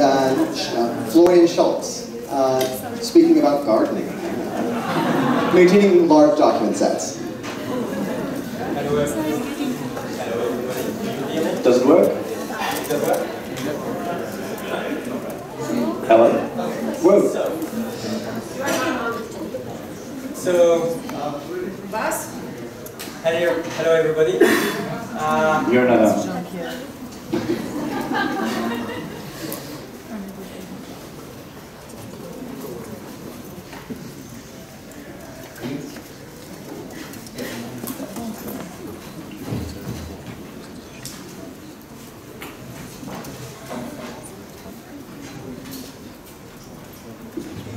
Florian Scholz, speaking about gardening, maintaining large document sets. Does it work? Hello? Whoa. So, hello everybody. You're not on.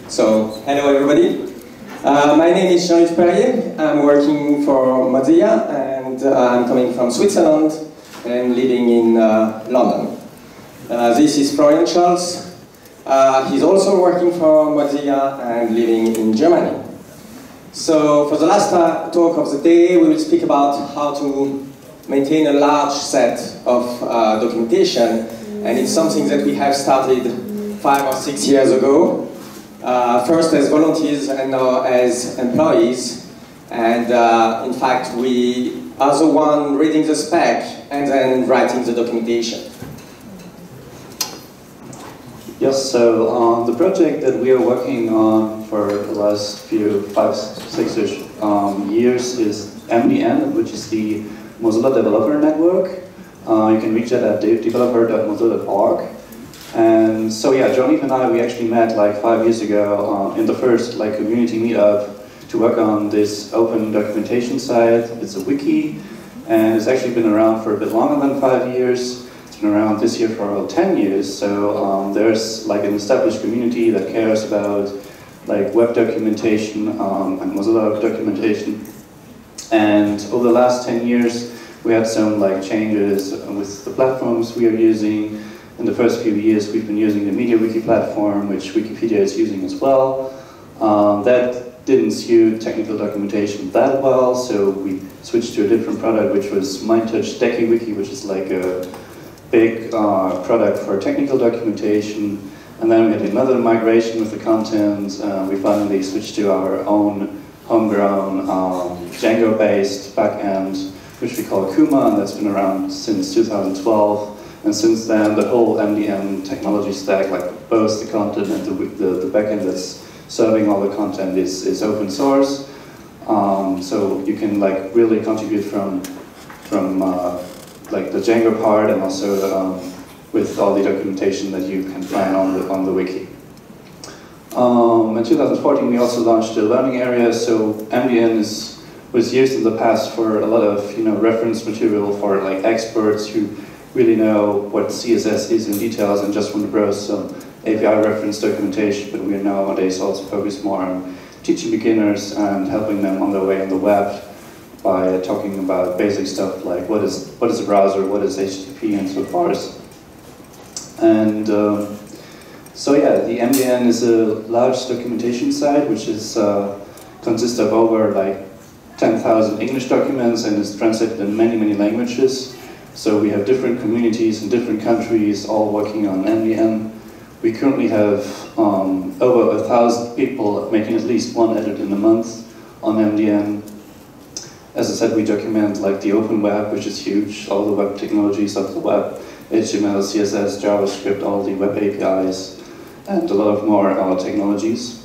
So, hello everybody. My name is Jean-Yves Perrier. I'm working for Mozilla and I'm coming from Switzerland and living in London. This is Florian Scholz. He's also working for Mozilla and living in Germany. So, for the last talk of the day, we will speak about how to maintain a large set of documentation, and it's something that we have started 5 or 6 years ago. First as volunteers and now as employees, and in fact we are the one reading the spec and then writing the documentation. Yes, so the project that we are working on for the last 5-6 years is MDN, which is the Mozilla Developer Network. You can reach it at developer.mozilla.org. And so yeah, Jean-Yves and I, we actually met like 5 years ago in the first like community meetup to work on this open documentation site. It's a wiki, and it's actually been around for a bit longer than 5 years. It's been around this year for about 10 years. So there's like an established community that cares about like web documentation and Mozilla documentation. And over the last 10 years, we had some like changes with the platforms we are using. In the first few years, we've been using the MediaWiki platform, which Wikipedia is using as well. That didn't suit technical documentation that well, so we switched to a different product, which was MindTouch DekiWiki, which is like a big product for technical documentation. And then we had another migration with the content. We finally switched to our own homegrown Django-based backend, which we call Kuma, and that's been around since 2012. And since then, the whole MDN technology stack, like both the content and the backend that's serving all the content is open source. So you can like really contribute from like the Django part, and also with all the documentation that you can find on the wiki. In 2014, we also launched a learning area. So MDN was used in the past for a lot of reference material for like experts who really know what CSS is in details and just want to browse some API reference documentation, but we are nowadays also focused more on teaching beginners and helping them on their way on the web by talking about basic stuff like what is a browser, what is HTTP, and so forth. And so yeah, the MDN is a large documentation site which is consists of over like 10,000 English documents and is translated in many languages. So we have different communities in different countries all working on MDN. We currently have over 1,000 people making at least one edit in a month on MDN. As I said, we document like the open web, which is huge, all the web technologies of the web, HTML, CSS, JavaScript, all the web APIs, and a lot of more technologies.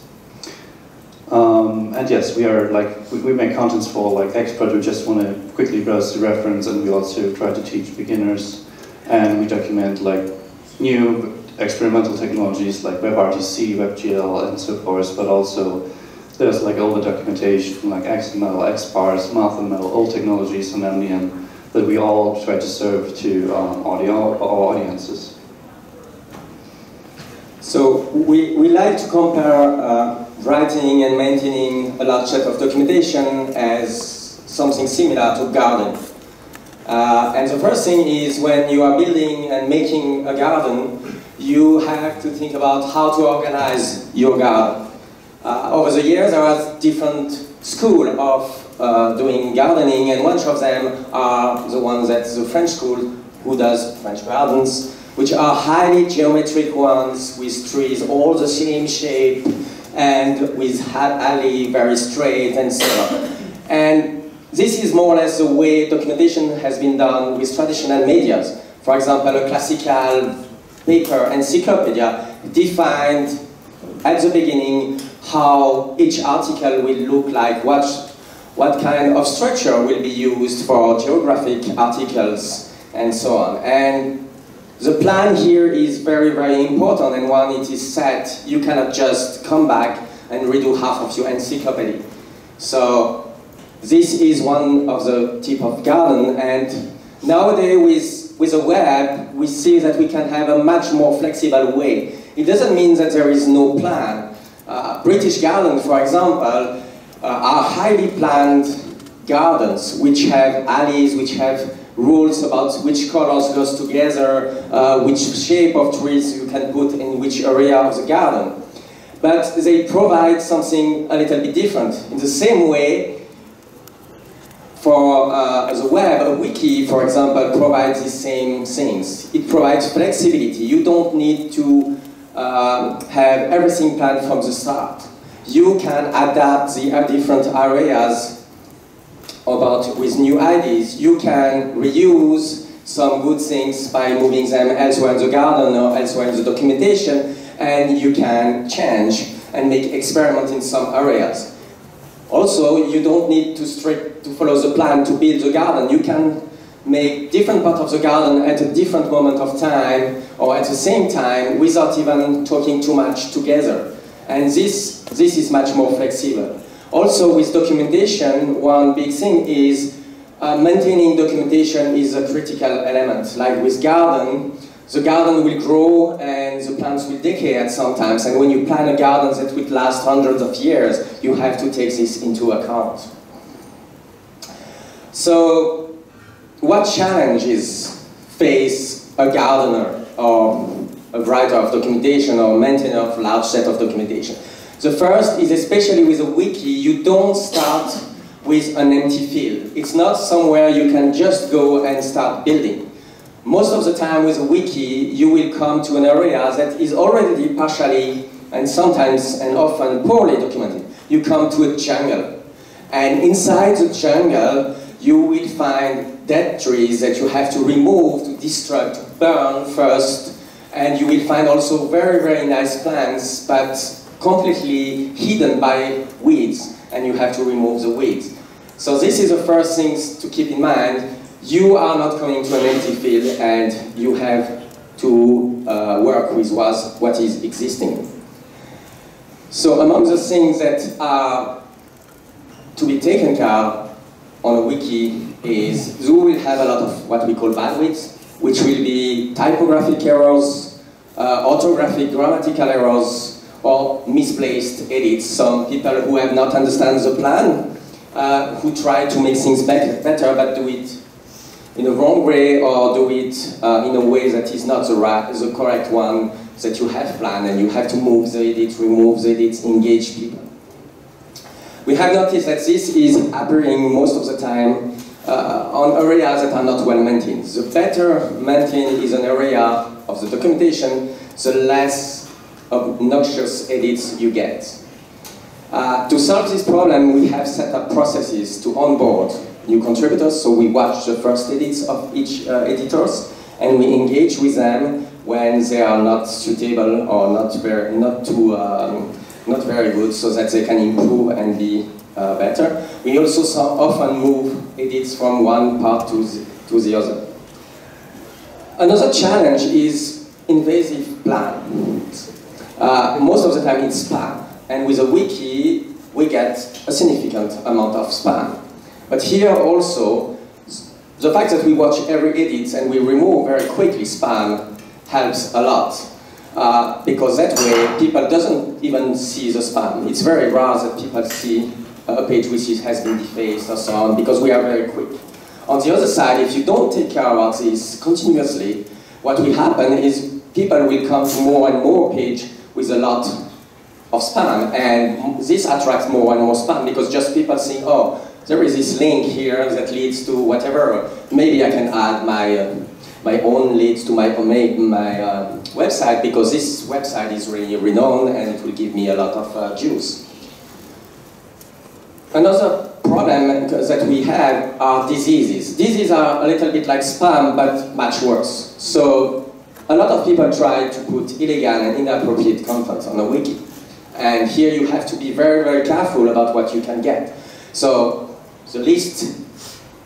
And yes, we are like we make contents for like experts who just want to quickly browse the reference, and we also try to teach beginners, and we document like new experimental technologies like WebRTC, WebGL, and so forth. But also there's like older documentation like XML, XParse, MathML, old technologies on MDN that we all try to serve to our audiences. So we like to compare writing and maintaining a large set of documentation as something similar to gardening. And the first thing is when you are building and making a garden, you have to think about how to organize your garden. Over the years, there are different schools of doing gardening, and one of them are the ones that's the French school, who does French gardens. which are highly geometric ones, with trees all the same shape, and with alley very straight and so on. And this is more or less the way documentation has been done with traditional medias. For example, a classical paper encyclopedia defined at the beginning how each article will look like, what kind of structure will be used for geographic articles, and so on. And the plan here is very, very important, and when it is set, you cannot just come back and redo half of your encyclopedia. So this is one of the type of garden, and nowadays with the web, we see that we can have a much more flexible way. It doesn't mean that there is no plan. British gardens, for example, are highly planned gardens, which have alleys, which have rules about which colors goes together, which shape of trees you can put in which area of the garden. But they provide something a little bit different. In the same way, for the web, a wiki, for example, provides the same things. It provides flexibility. You don't need to have everything planned from the start. You can adapt the different areas with new ideas. You can reuse some good things by moving them elsewhere in the garden or elsewhere in the documentation, and you can change and make experiments in some areas. Also, you don't need to follow the plan to build the garden. You can make different parts of the garden at a different moment of time or at the same time without even talking too much together. And this is much more flexible. Also, with documentation, one big thing is maintaining documentation is a critical element. Like with garden, the garden will grow and the plants will decay at some times. And when you plan a garden that will last hundreds of years, you have to take this into account. So, what challenges face a gardener or a writer of documentation or maintainer of a large set of documentation? The first is, especially with a wiki, you don't start with an empty field. It's not somewhere you can just go and start building. Most of the time with a wiki, you will come to an area that is already partially and sometimes and often poorly documented. You come to a jungle. And inside the jungle, you will find dead trees that you have to remove, to destruct, to burn first. And you will find also very, very nice plants, but completely hidden by weeds, and you have to remove the weeds. So this is the first thing to keep in mind. You are not coming to an empty field, and you have to work with what is existing. So among the things that are to be taken care of on a wiki is you will have a lot of what we call bandwidth, which will be typographic errors, orthographic, grammatical errors, or misplaced edits. Some people who have not understand the plan, who try to make things better, but do it in a wrong way or do it in a way that is not the correct one that you have planned, and you have to move the edits, remove the edits, engage people. We have noticed that this is appearing most of the time on areas that are not well maintained. The better maintained is an area of the documentation, the less obnoxious edits you get. To solve this problem, we have set up processes to onboard new contributors. So we watch the first edits of each editors, and we engage with them when they are not suitable or not very good, so that they can improve and be better. We also often move edits from one part to the other. Another challenge is invasive plans. Most of the time it's spam, and with a wiki we get a significant amount of spam. But here also, the fact that we watch every edit and we remove very quickly spam helps a lot, because that way people doesn't even see the spam. It's very rare that people see a page which has been defaced or so on, because we are very quick. On the other side, if you don't take care about this continuously, what will happen is people will come to more and more page with a lot of spam, and this attracts more and more spam, because just people think, oh, there is this link here that leads to whatever, maybe I can add my own leads to my website, because this website is really renowned and it will give me a lot of juice. Another problem that we have are diseases. Diseases are a little bit like spam, but much worse. So a lot of people try to put illegal and inappropriate content on a wiki. And here you have to be very, very careful about what you can get. So the least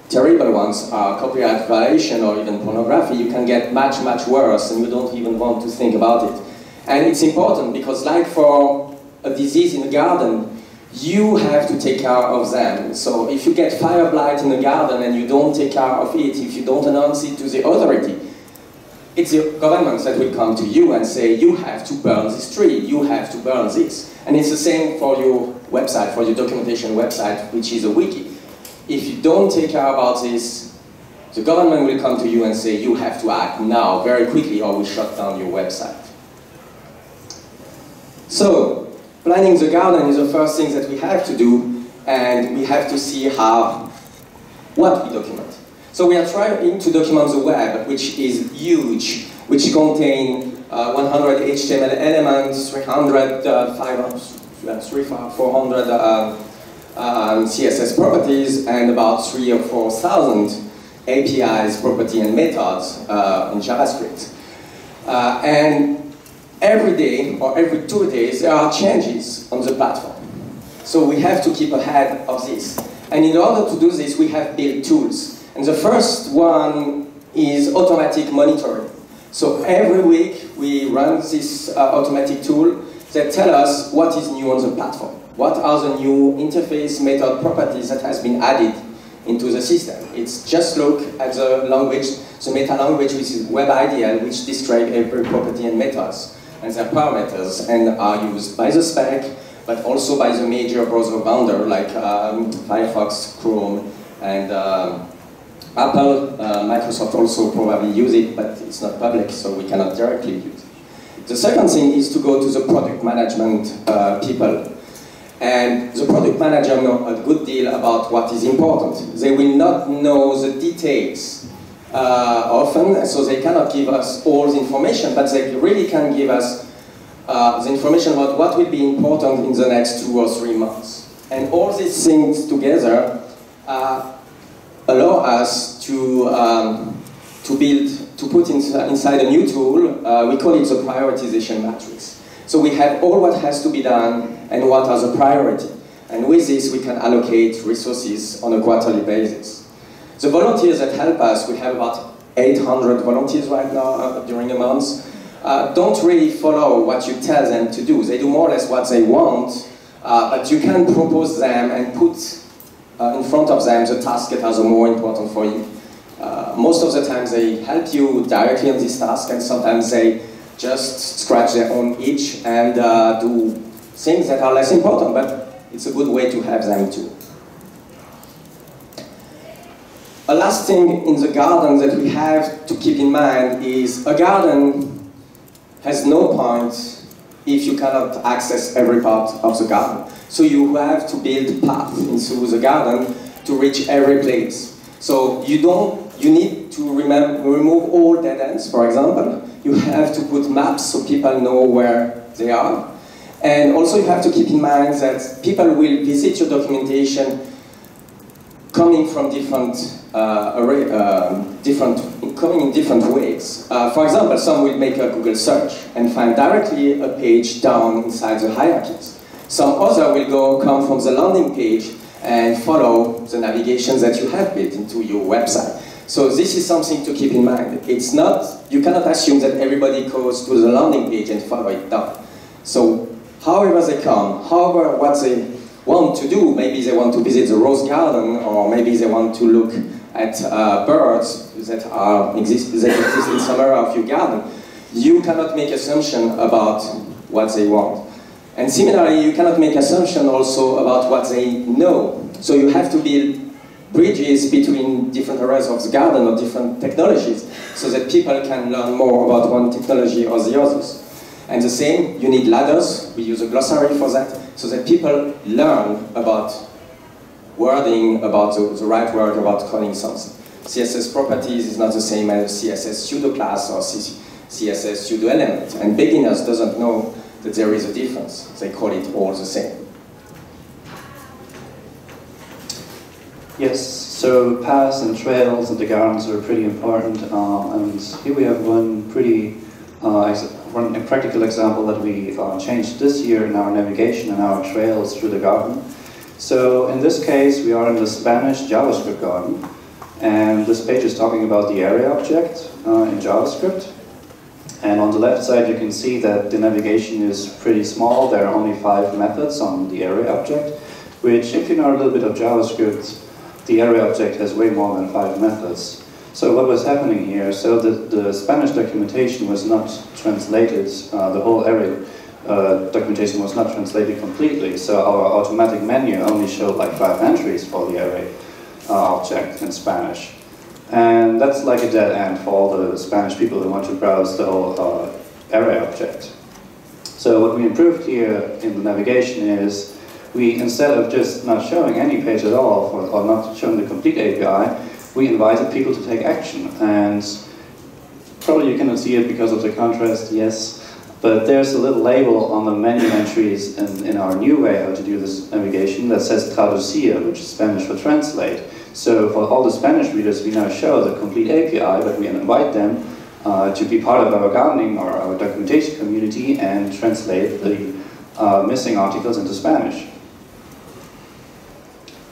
terrible ones are copyright violation or even pornography. You can get much, much worse, and you don't even want to think about it. And it's important because, like for a disease in the garden, you have to take care of them. So if you get fire blight in the garden and you don't take care of it, if you don't announce it to the authority, it's the government that will come to you and say, you have to burn this tree, you have to burn this. And it's the same for your website, for your documentation website, which is a wiki. If you don't take care about this, the government will come to you and say, you have to act now, very quickly, or we shut down your website. So, planning the garden is the first thing that we have to do, and we have to see what we document. So we are trying to document the web, which is huge, which contains 100 HTML elements, 400 CSS properties, and about 3,000 or 4,000 APIs, property, and methods in JavaScript. And every day, or every 2 days, there are changes on the platform. So we have to keep ahead of this. And in order to do this, we have built tools. And the first one is automatic monitoring. So every week, we run this automatic tool that tells us what is new on the platform. What are the new interface method properties that has been added into the system? It's just look at the language, the meta language, which is WebIDL, which describes every property and methods and their parameters, and are used by the spec, but also by the major browser vendor like Firefox, Chrome, and Apple. Microsoft also probably use it, but it's not public, so we cannot directly use it. The second thing is to go to the product management people. And the product manager know a good deal about what is important. They will not know the details often, so they cannot give us all the information, but they really can give us the information about what will be important in the next 2 or 3 months. And all these things together allow us to put inside a new tool. We call it the prioritization matrix. So we have all what has to be done and what are the priority. And with this, we can allocate resources on a quarterly basis. The volunteers that help us, we have about 800 volunteers right now during a month, don't really follow what you tell them to do. They do more or less what they want, but you can propose them and put in front of them the tasks that are the more important for you. Most of the time they help you directly on this task, and sometimes they just scratch their own itch and do things that are less important, but it's a good way to have them too. A last thing in the garden that we have to keep in mind is a garden has no point if you cannot access every part of the garden. So you have to build paths into the garden to reach every place. So you need to remove all dead ends, for example. You have to put maps so people know where they are. And also you have to keep in mind that people will visit your documentation coming from coming in different ways. For example, some will make a Google search and find directly a page down inside the hierarchies. Some other will come from the landing page and follow the navigations that you have built into your website. So this is something to keep in mind. It's not, you cannot assume that everybody goes to the landing page and follow it down. So however they come, however what they want to do, maybe they want to visit the rose garden, or maybe they want to look at birds that exist in some area of your garden, you cannot make assumption about what they want. And similarly, you cannot make assumption also about what they know. So you have to build bridges between different areas of the garden or different technologies so that people can learn more about one technology or the others. And the same, you need ladders. We use a glossary for that, so that people learn about wording, about the right word, about calling something. CSS properties is not the same as CSS pseudo class or CSS pseudo element. And beginners doesn't know that there is a difference. They call it all the same. Yes, so paths and trails and the gardens are pretty important. And here we have one pretty one practical example that we changed this year in our navigation and our trails through the garden. So in this case, we are in the Spanish JavaScript garden, and this page is talking about the area object in JavaScript. And on the left side, you can see that the navigation is pretty small. There are only 5 methods on the area object, which, if you know a little bit of JavaScript, the area object has way more than 5 methods. So what was happening here, so the Spanish documentation was not translated, the whole area documentation was not translated completely, so our automatic menu only showed like 5 entries for the array object in Spanish. And that's like a dead end for all the Spanish people who want to browse the whole array object. So what we improved here in the navigation is we, instead of just not showing any page at all, or not showing the complete API, we invited people to take action. And probably you cannot see it because of the contrast, yes, but there's a little label on the menu entries in our new way how to do this navigation that says traducir, which is Spanish for translate. So for all the Spanish readers, we now show the complete API, but we invite them to be part of our gardening or our documentation community and translate the missing articles into Spanish.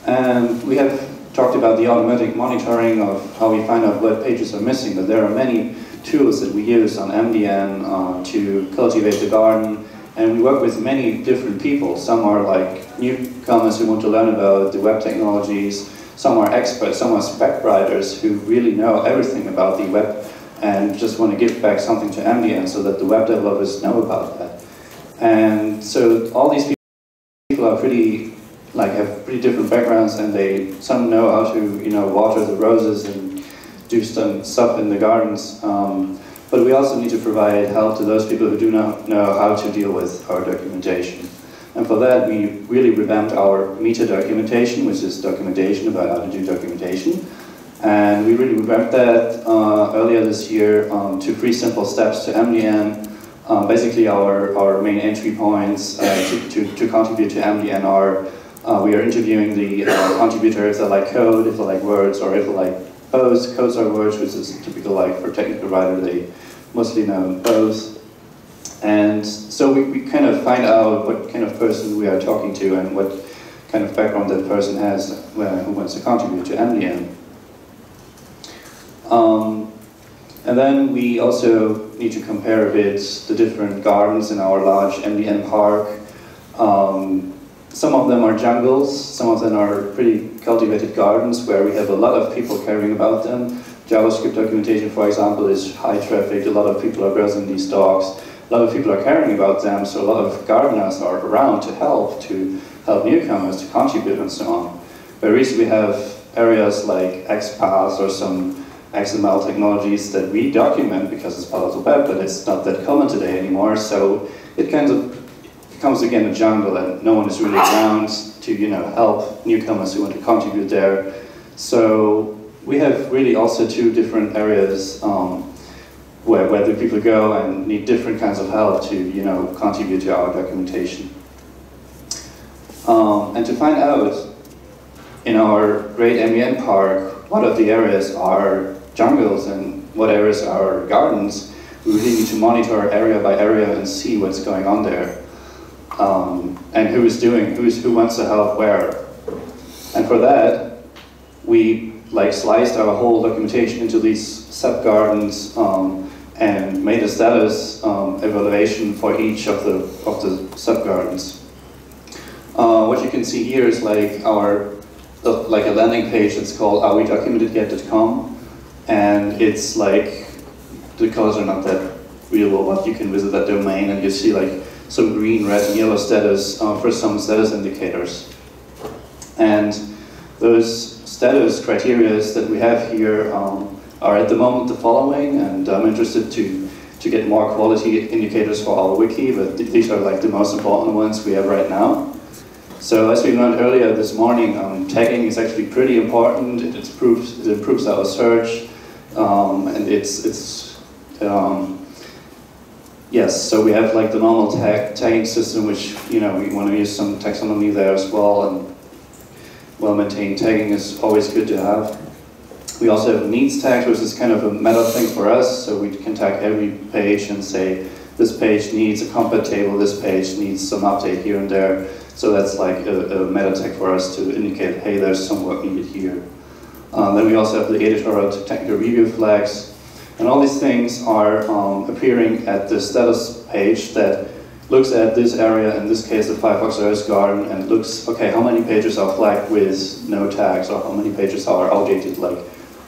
And we have talked about the automatic monitoring of how we find out what pages are missing, but there are many tools that we use on MDN to cultivate the garden, and we work with many different people. Some are like newcomers who want to learn about the web technologies, some are experts, some are spec writers who really know everything about the web and just want to give back something to MDN so that the web developers know about that. And so all these people are pretty, have pretty different backgrounds, and some know how to, water the roses and do some stuff in the gardens. But we also need to provide help to those people who do not know how to deal with our documentation. And for that, we really revamped our meta documentation, which is documentation about how to do documentation. And we really revamped that earlier this year to 3 simple steps to MDN. Basically, our main entry points to contribute to MDN are we are interviewing the contributors that like code, if they like words, or if they like pose. Codes are words, which is typical for technical writer, they mostly know both. And so we kind of find out what kind of person we are talking to and what kind of background that person has who wants to contribute to MDN. And then we also need to compare a bit the different gardens in our large MDN park. Some of them are jungles, some of them are pretty cultivated gardens where we have a lot of people caring about them. JavaScript documentation, for example, is high traffic. A lot of people are browsing these docs. A lot of people are caring about them, so a lot of gardeners are around to help newcomers to contribute and so on. Whereas we have areas like XPath or some XML technologies that we document because it's part of the web, but it's not that common today anymore, so it kind of becomes again a jungle and no one is really around to help newcomers who want to contribute there. So we have really also 2 different areas where the people go and need different kinds of help to contribute to our documentation. And to find out in our great MDN park what of the areas are jungles and what areas are gardens, we really need to monitor area by area and see what's going on there. And who wants to help where. And for that, we sliced our whole documentation into these sub-gardens and made a status evaluation for each of the sub-gardens. What you can see here is a landing page that's called arewedocumentedyet.com, and it's the colors are not that real, but you can visit that domain and you see some green, red, and yellow status for some status indicators. And those status criteria that we have here are at the moment the following, and I'm interested to get more quality indicators for our wiki, but these are the most important ones we have right now. So as we learned earlier this morning, tagging is actually pretty important. It improves our search, and yes. So we have like the normal tagging system, which we want to use some taxonomy there as well, and well-maintained tagging is always good to have. We also have needs tags, which is kind of a meta thing for us. So we can tag every page and say this page needs a compat table, this page needs some update here and there. So that's like a meta tag for us to indicate, hey, there's some work needed here. Then we also have the editorial technical review flags. And all these things are appearing at the status page that looks at this area, in this case the Firefox OS garden, and looks, okay, how many pages are flagged with no tags, or how many pages are outdated, like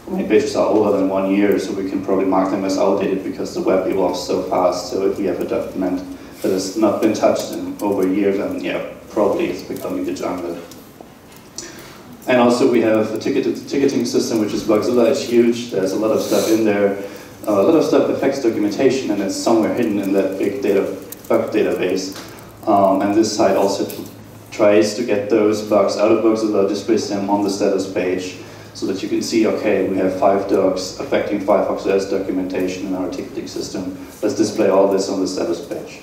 how many pages are older than 1 year, so we can probably mark them as outdated because the web evolves so fast. So if we have a document that has not been touched in over a year, then yeah, probably it's becoming the jungle. And also we have a ticketing system, which is Bugzilla. It's huge. There's a lot of stuff in there. A lot of stuff affects documentation, and it's somewhere hidden in that big bug database. And this site also tries to get those bugs out of Bugzilla, displays them on the status page, so that you can see, okay, we have 5 dogs affecting Firefox OS documentation in our ticketing system. Let's display all this on the status page.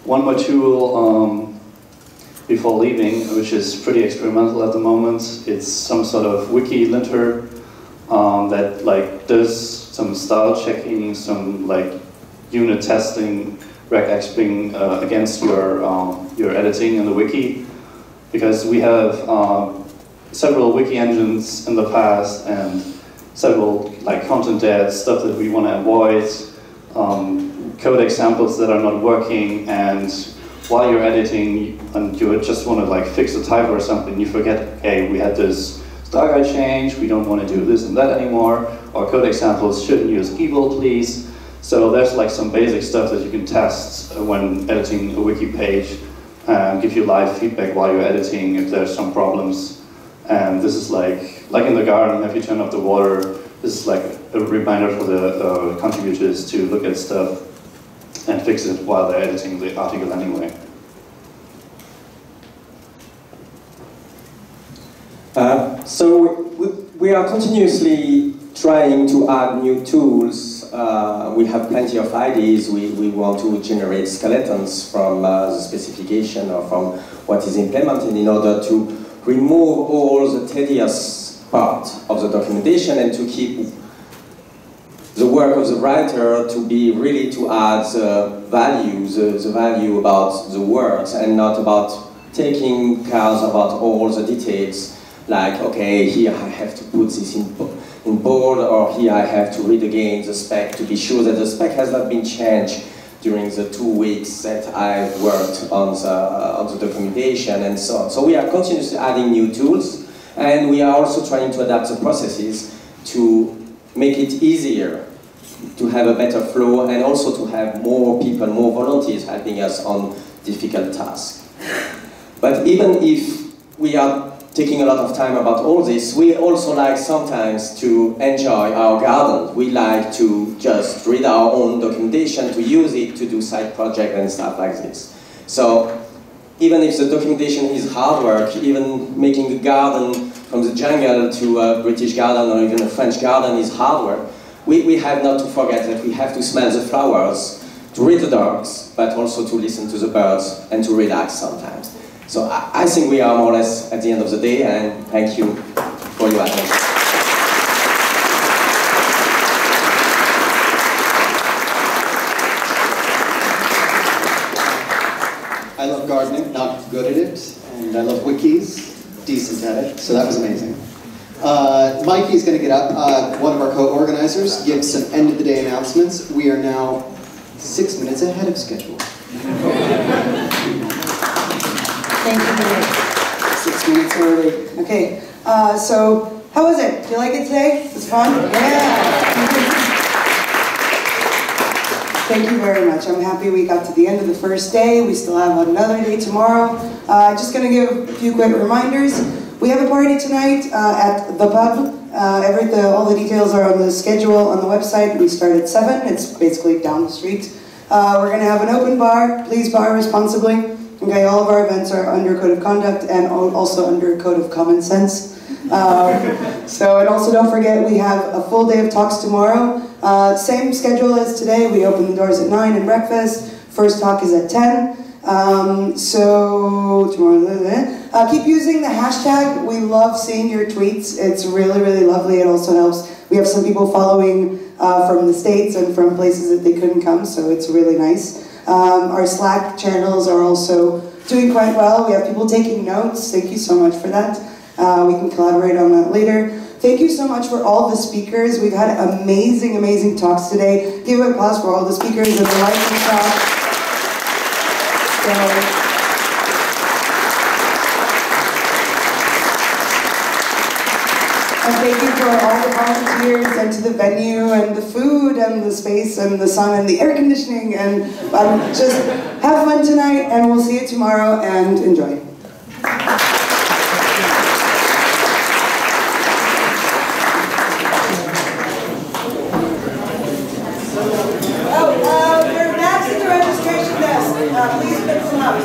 One more tool before leaving, which is pretty experimental at the moment. It's some sort of wiki linter that like does some style checking, some like unit testing, regexping against your editing in the wiki, because we have several wiki engines in the past and several like content dead stuff that we want to avoid, code examples that are not working, and while you're editing and you just want to like fix a typo or something, you forget, okay, we had this style guide change, we don't want to do this and that anymore, or code examples shouldn't use evil, please. So there's like some basic stuff that you can test when editing a wiki page and give you live feedback while you're editing if there's some problems. And this is like in the garden, if you turn off the water, this is like a reminder for the contributors to look at stuff and fix it while they're editing the article anyway. So we are continuously trying to add new tools. We have plenty of ideas. We want to generate skeletons from the specification or from what is implemented in order to remove all the tedious part of the documentation and to keep the work of the writer to be really to add the value about the words and not about taking care about all the details, like, okay, here I have to put this in bold, or here I have to read again the spec to be sure that the spec has not been changed during the 2 weeks that I worked on the documentation and so on. So we are continuously adding new tools, and we are also trying to adapt the processes to make it easier to have a better flow, and also to have more people, more volunteers helping us on difficult tasks. But even if we are taking a lot of time about all this, we also like sometimes to enjoy our garden. We like to just read our own documentation, to use it to do side projects and stuff like this. So even if the documentation is hard work, even making a garden from the jungle to a British garden or even a French garden is hard work, we have not to forget that we have to smell the flowers, to read the dogs, but also to listen to the birds and to relax sometimes. So I think we are more or less at the end of the day, and thank you for your attention. I love gardening, not good at it, and I love wikis, decent at it, so that was amazing. Mikey's going to get up, one of our co-organizers, give some end-of-the-day announcements. We are now 6 minutes ahead of schedule. Thank you. 6 minutes early. Okay, so how was it? Did you like it today? It was fun? Yeah! Thank you very much. I'm happy we got to the end of the first day. We still have another day tomorrow. Just going to give a few quick reminders. We have a party tonight at the pub. All the details are on the schedule on the website. We start at 7. It's basically down the street. We're going to have an open bar. Please bar responsibly. Okay, all of our events are under code of conduct and also under code of common sense. And also don't forget, we have a full day of talks tomorrow. Same schedule as today. We open the doors at 9 and breakfast. First talk is at 10. So tomorrow, keep using the hashtag. We love seeing your tweets. It's really, really lovely. It also helps. We have some people following from the States and from places that they couldn't come, so it's really nice. Our Slack channels are also doing quite well. We have people taking notes. Thank you so much for that. We can collaborate on that later. Thank you so much for all the speakers. We've had amazing, amazing talks today. Give an applause for all the speakers and the lightning talk. And thank you for all the volunteers and to the venue and the food and the space and the sun and the air conditioning, and just have fun tonight, and we'll see you tomorrow, and enjoy. We're back at the registration desk. Please pick them up.